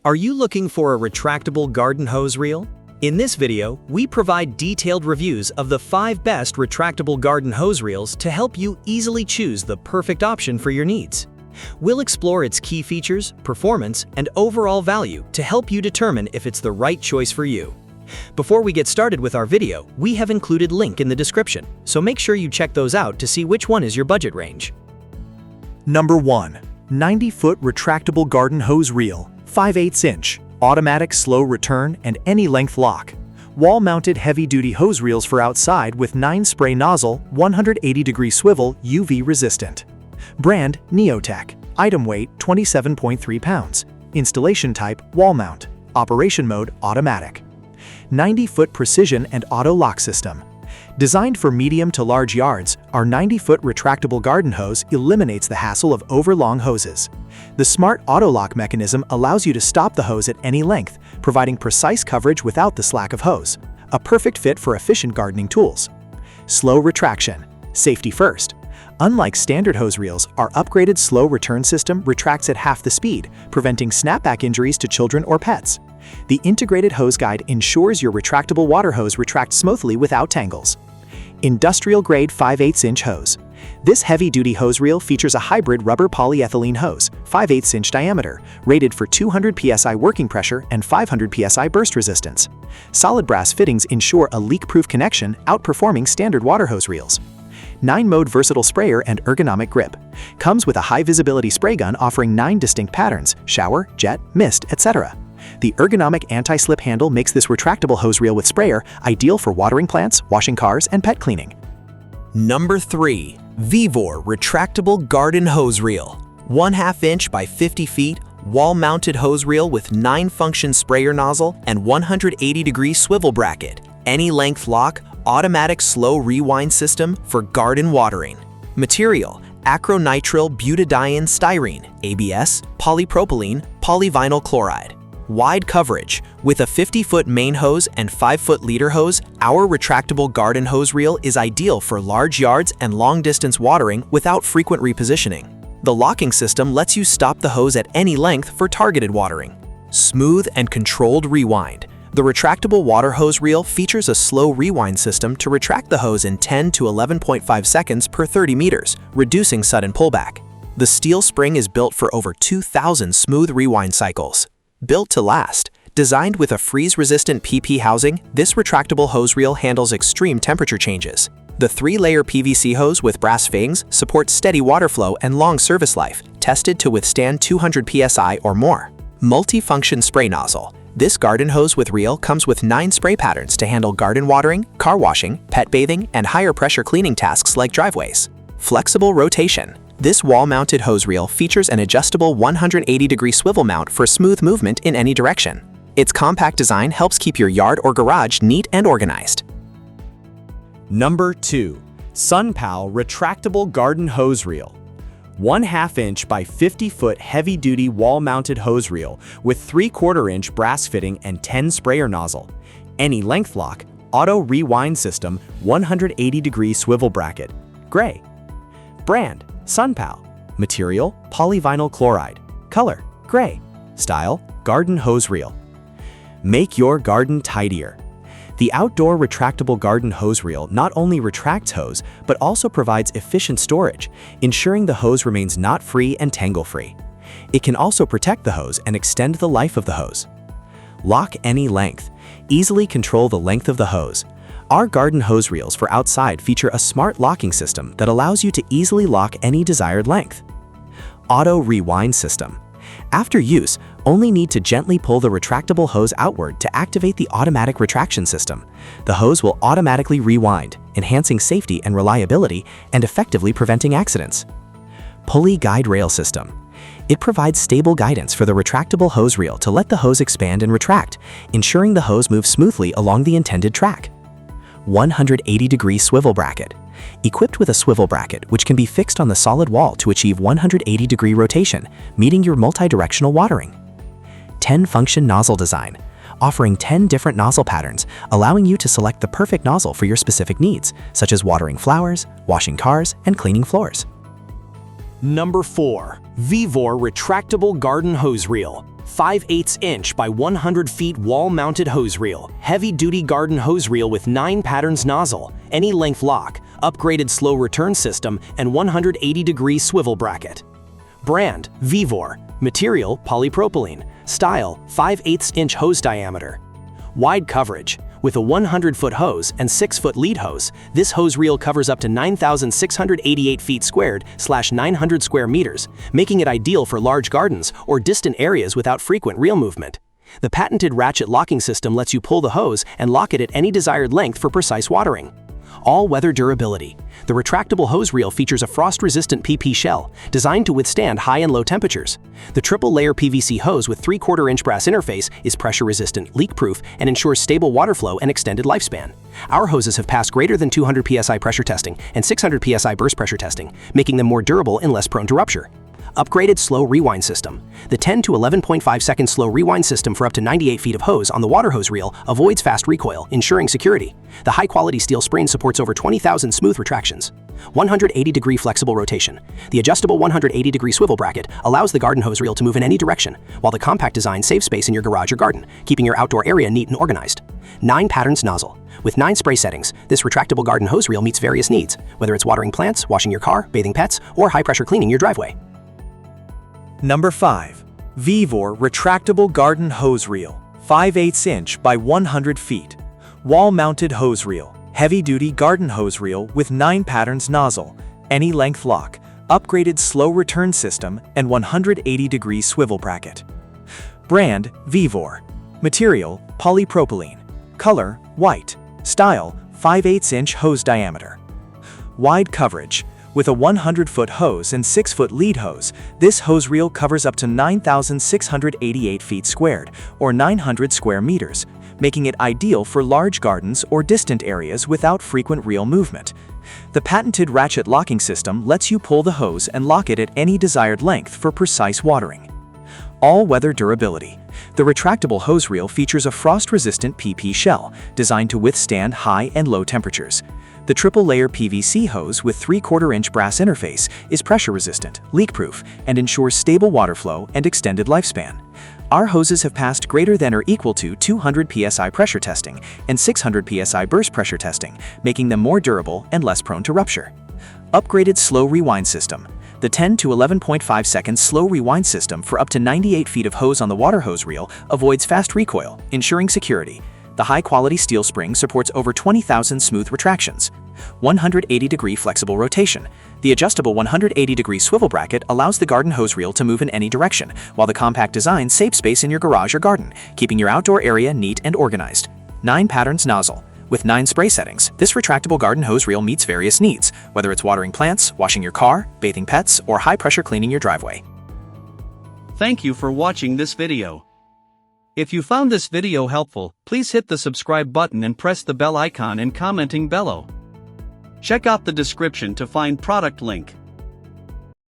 Are you looking for a retractable garden hose reel? In this video, we provide detailed reviews of the 5 best retractable garden hose reels to help you easily choose the perfect option for your needs. We'll explore its key features, performance, and overall value to help you determine if it's the right choice for you. Before we get started with our video, we have included a link in the description, so make sure you check those out to see which one is your budget range. Number 1. 90-foot retractable garden hose reel, 5/8 inch, automatic slow return and any length lock. Wall-mounted heavy-duty hose reels for outside with 9-spray nozzle, 180-degree swivel, UV resistant. Brand, Neotech. Item weight, 27.3 pounds. Installation type, wall mount. Operation mode, automatic. 90-foot precision and auto lock system. Designed for medium to large yards, our 90-foot retractable garden hose eliminates the hassle of overlong hoses. The smart auto lock mechanism allows you to stop the hose at any length, providing precise coverage without the slack of hose. A perfect fit for efficient gardening tools. Slow retraction. Safety first. Unlike standard hose reels, our upgraded slow return system retracts at half the speed, preventing snapback injuries to children or pets. The integrated hose guide ensures your retractable water hose retracts smoothly without tangles. Industrial-grade 5/8 inch hose. This heavy-duty hose reel features a hybrid rubber polyethylene hose, 5/8 inch diameter, rated for 200 psi working pressure and 500 psi burst resistance. Solid brass fittings ensure a leak-proof connection, outperforming standard water hose reels. 9-mode versatile sprayer and ergonomic grip. Comes with a high-visibility spray gun offering 9 distinct patterns: shower, jet, mist, etc. The ergonomic anti-slip handle makes this retractable hose reel with sprayer ideal for watering plants, washing cars, and pet cleaning. Number 3. VEVOR Retractable Garden Hose Reel. 1/2 inch by 50 feet, wall-mounted hose reel with 9-function sprayer nozzle and 180-degree swivel bracket. Any length lock, automatic slow rewind system for garden watering. Material: acrylonitrile butadiene styrene, ABS, polypropylene, polyvinyl chloride. Wide coverage. With a 50-foot main hose and 5-foot leader hose, our retractable garden hose reel is ideal for large yards and long-distance watering without frequent repositioning. The locking system lets you stop the hose at any length for targeted watering. Smooth and controlled rewind. The retractable water hose reel features a slow rewind system to retract the hose in 10 to 11.5 seconds per 30 meters, reducing sudden pullback. The steel spring is built for over 2,000 smooth rewind cycles. Built to last. Designed with a freeze-resistant PP housing, this retractable hose reel handles extreme temperature changes. The 3-layer PVC hose with brass fangs supports steady water flow and long service life, tested to withstand 200 psi or more. Multi-function spray nozzle. This garden hose with reel comes with 9 spray patterns to handle garden watering, car washing, pet bathing, and higher pressure cleaning tasks like driveways. Flexible rotation. This wall-mounted hose reel features an adjustable 180-degree swivel mount for smooth movement in any direction. Its compact design helps keep your yard or garage neat and organized. Number 2. SUNPOW Retractable Garden Hose Reel. 1/2 inch by 50-foot heavy-duty wall-mounted hose reel with 3/4 inch brass fitting and 10 sprayer nozzle. Any length lock, auto rewind system, 180-degree swivel bracket. Gray. Brand, SUNPOW. Material, polyvinyl chloride. Color, gray. Style, garden hose reel. Make your garden tidier. The outdoor retractable garden hose reel not only retracts hose, but also provides efficient storage, ensuring the hose remains knot-free and tangle-free. It can also protect the hose and extend the life of the hose. Lock any length. Easily control the length of the hose. Our garden hose reels for outside feature a smart locking system that allows you to easily lock any desired length. Auto rewind system. After use, only need to gently pull the retractable hose outward to activate the automatic retraction system. The hose will automatically rewind, enhancing safety and reliability and effectively preventing accidents. Pulley guide rail system. It provides stable guidance for the retractable hose reel to let the hose expand and retract, ensuring the hose moves smoothly along the intended track. 180-degree swivel bracket. Equipped with a swivel bracket which can be fixed on the solid wall to achieve 180-degree rotation, meeting your multi-directional watering. 10-function nozzle design. Offering 10 different nozzle patterns, allowing you to select the perfect nozzle for your specific needs, such as watering flowers, washing cars, and cleaning floors. Number 4. VEVOR Retractable Garden Hose Reel. 5/8 inch by 100 feet wall-mounted hose reel, heavy-duty garden hose reel with 9 patterns nozzle, any length lock, upgraded slow return system, and 180-degree swivel bracket. Brand, VEVOR. Material, polypropylene. Style, 5/8 inch hose diameter. Wide coverage. With a 100-foot hose and 6-foot lead hose, this hose reel covers up to 9,688 feet squared / 900 square meters, making it ideal for large gardens or distant areas without frequent reel movement. The patented ratchet locking system lets you pull the hose and lock it at any desired length for precise watering. All-weather durability. The retractable hose reel features a frost-resistant PP shell designed to withstand high and low temperatures. The triple-layer PVC hose with 3/4 inch brass interface is pressure-resistant, leak-proof, and ensures stable water flow and extended lifespan. Our hoses have passed greater than 200 psi pressure testing and 600 psi burst pressure testing, making them more durable and less prone to rupture. Upgraded slow rewind system. The 10 to 11.5 second slow rewind system for up to 98 feet of hose on the water hose reel avoids fast recoil, ensuring security. The high-quality steel spring supports over 20,000 smooth retractions. 180-degree flexible rotation. The adjustable 180-degree swivel bracket allows the garden hose reel to move in any direction, while the compact design saves space in your garage or garden, keeping your outdoor area neat and organized. 9 patterns nozzle. With 9 spray settings, this retractable garden hose reel meets various needs, whether it's watering plants, washing your car, bathing pets, or high-pressure cleaning your driveway. Number 5. VEVOR Retractable Garden Hose Reel, 5/8 inch by 100 feet. Wall-mounted hose reel, heavy-duty garden hose reel with 9 patterns nozzle, any length lock, upgraded slow return system, and 180-degree swivel bracket. Brand, VEVOR. Material, polypropylene. Color, white. Style, 5/8 inch hose diameter. Wide coverage. With a 100-foot hose and 6-foot lead hose, this hose reel covers up to 9,688 feet squared, or 900 square meters, making it ideal for large gardens or distant areas without frequent reel movement. The patented ratchet locking system lets you pull the hose and lock it at any desired length for precise watering. All-weather durability. The retractable hose reel features a frost-resistant PP shell designed to withstand high and low temperatures. The triple-layer PVC hose with 3/4 inch brass interface is pressure-resistant, leak-proof, and ensures stable water flow and extended lifespan. Our hoses have passed greater than or equal to 200 psi pressure testing and 600 psi burst pressure testing, making them more durable and less prone to rupture. Upgraded slow rewind system. The 10 to 11.5 second slow rewind system for up to 98 feet of hose on the water hose reel avoids fast recoil, ensuring security. The high-quality steel spring supports over 20,000 smooth retractions. 180-degree flexible rotation. The adjustable 180-degree swivel bracket allows the garden hose reel to move in any direction, while the compact design saves space in your garage or garden, keeping your outdoor area neat and organized. 9 patterns nozzle. With 9 spray settings, this retractable garden hose reel meets various needs, whether it's watering plants, washing your car, bathing pets, or high-pressure cleaning your driveway. Thank you for watching this video. If you found this video helpful, please hit the subscribe button and press the bell icon and commenting below. Check out the description to find product link.